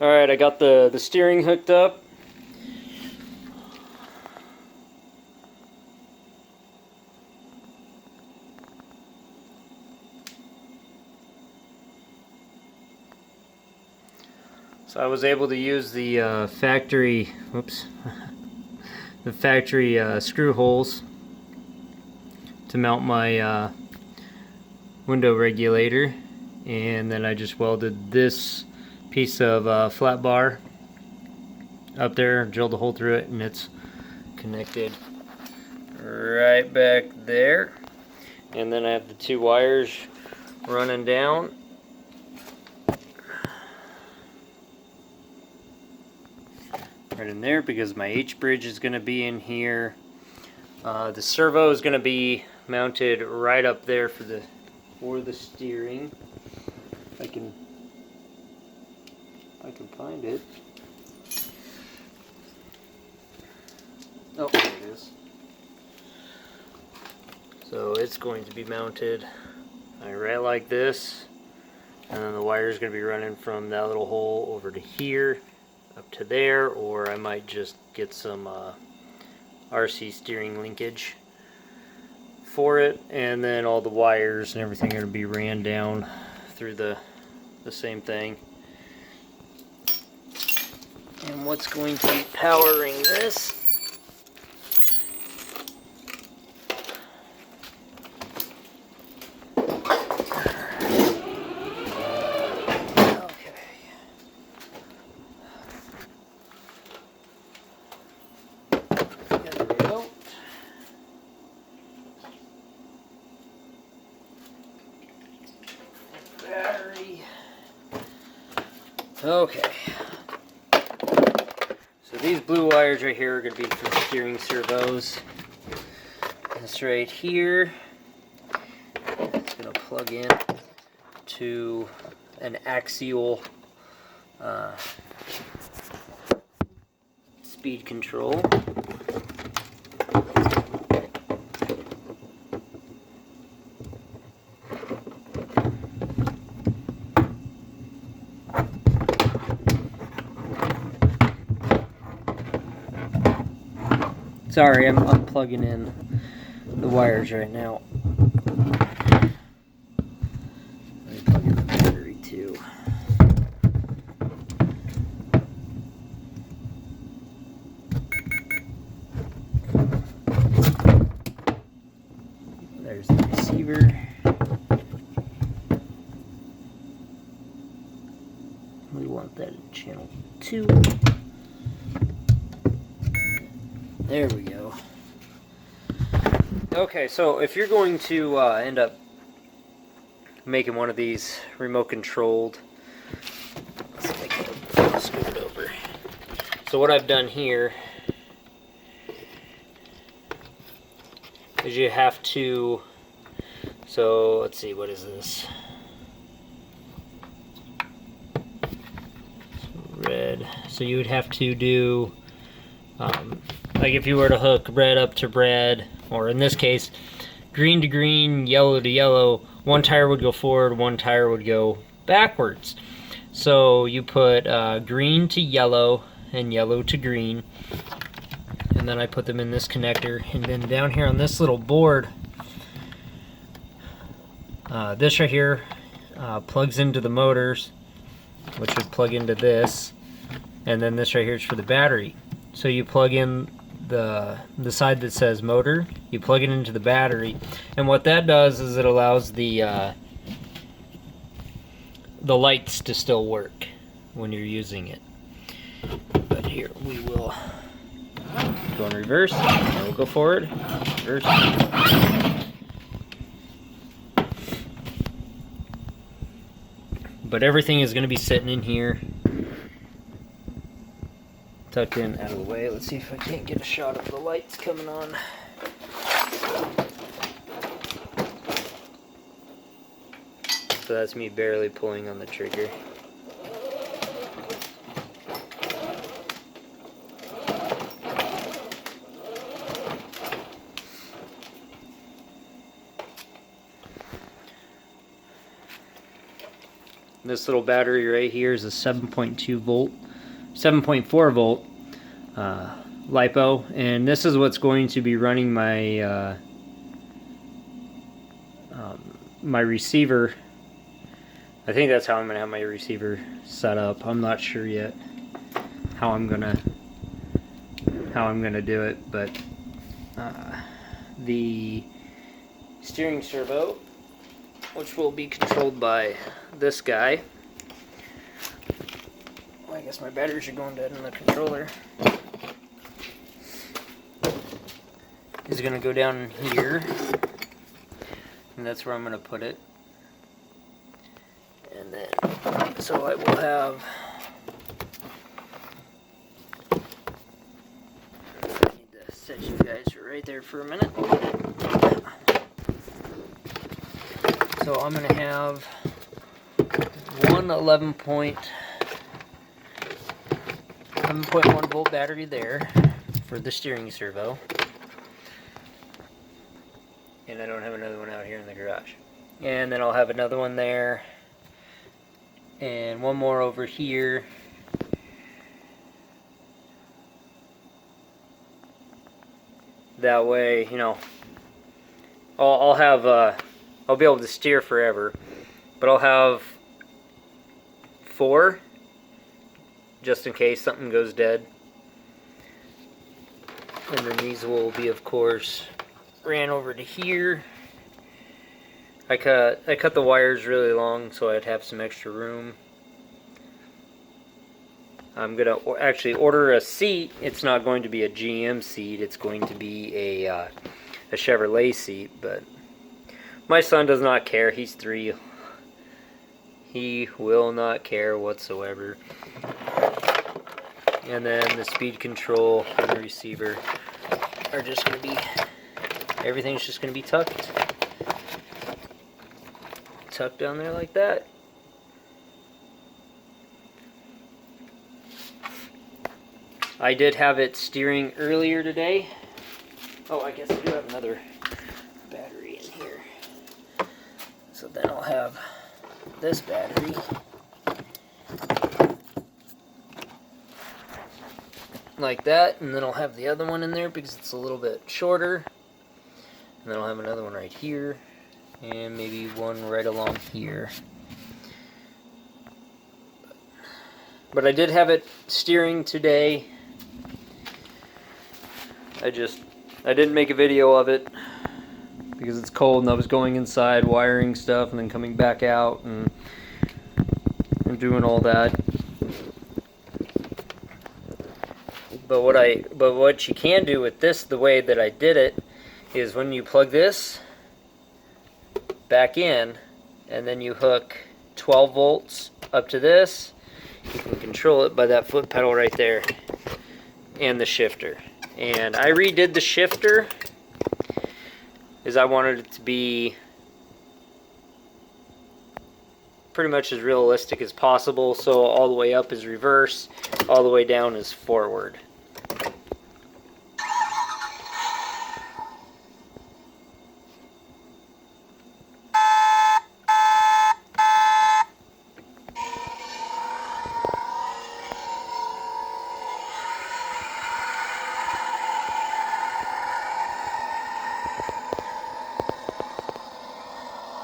Alright, I got the steering hooked up. So I was able to use the factory, the factory screw holes to mount my window regulator, and then I just welded this piece of flat bar up there, drilled a hole through it, and it's connected right back there. And then I have the two wires running down. Right in there, because my H-bridge is going to be in here. The servo is going to be mounted right up there for the steering. If I can find it. Oh, there it is. So it's going to be mounted right like this, and then the wire is going to be running from that little hole over to here, up to there, or I might just get some RC steering linkage for it, and then all the wires and everything are going to be ran down through the same thing. And what's going to be powering this? Okay, so these blue wires right here are going to be for the steering servos. This right here is going to plug in to an axial speed control. Sorry, I'm plugging in the wires right now. Let me plug in the battery too. There's the receiver. We want that in channel 2. There we go. Okay, so if you're going to end up making one of these remote controlled, let's see if I can scoot it over. So what I've done here is you have to, so let's see, what is this? Red. So you would have to do like if you were to hook red up to red, or in this case, green to green, yellow to yellow, one tire would go forward, one tire would go backwards. So you put green to yellow and yellow to green, and then I put them in this connector, and then down here on this little board, this right here plugs into the motors, which would plug into this, and then this right here is for the battery. So you plug in the side that says motor, you plug it into the battery, and what that does is it allows the lights to still work when you're using it. But here we will go in reverse, and we'll go forward, reverse. But everything is going to be sitting in here, tucked in out of the way. Let's see if I can't get a shot of the lights coming on. So that's me barely pulling on the trigger. This little battery right here is a 7.2 volt, 7.4 volt LiPo, and this is what's going to be running my my receiver. I think that's how I'm gonna have my receiver set up. I'm not sure yet how I'm gonna do it, but the steering servo, which will be controlled by this guy. Well, I guess my batteries are going dead in the controller. Is going to go down here, and that's where I'm going to put it. And then, so I will have, I need to set you guys right there for a minute. So I'm going to have one 11.1 volt battery there for the steering servo. And I don't have another one out here in the garage. And then I'll have another one there. And one more over here. That way, you know, I'll have, I'll be able to steer forever. But I'll have 4, just in case something goes dead. And then these will be, of course, ran over to here. I cut the wires really long so I'd have some extra room. I'm gonna actually order a seat. It's not going to be a GM seat. It's going to be a Chevrolet seat. But my son does not care. He's 3. He will not care whatsoever. And then the speed control and the receiver are just going to be, everything's just going to be tucked down there like that. I did have it steering earlier today. Oh, I guess I do have another battery in here. So then I'll have this battery. Like that, and then I'll have the other one in there because it's a little bit shorter. And then I'll have another one right here. And maybe one right along here. But I did have it steering today. I didn't make a video of it because it's cold and I was going inside wiring stuff and then coming back out and doing all that. But what you can do with this, the way that I did it, is when you plug this back in and then you hook 12 volts up to this, you can control it by that foot pedal right there and the shifter. And I redid the shifter as I wanted it to be pretty much as realistic as possible. So all the way up is reverse, all the way down is forward.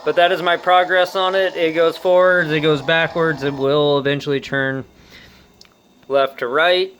But that is my progress on it. It goes forwards, it goes backwards, it will eventually turn left to right.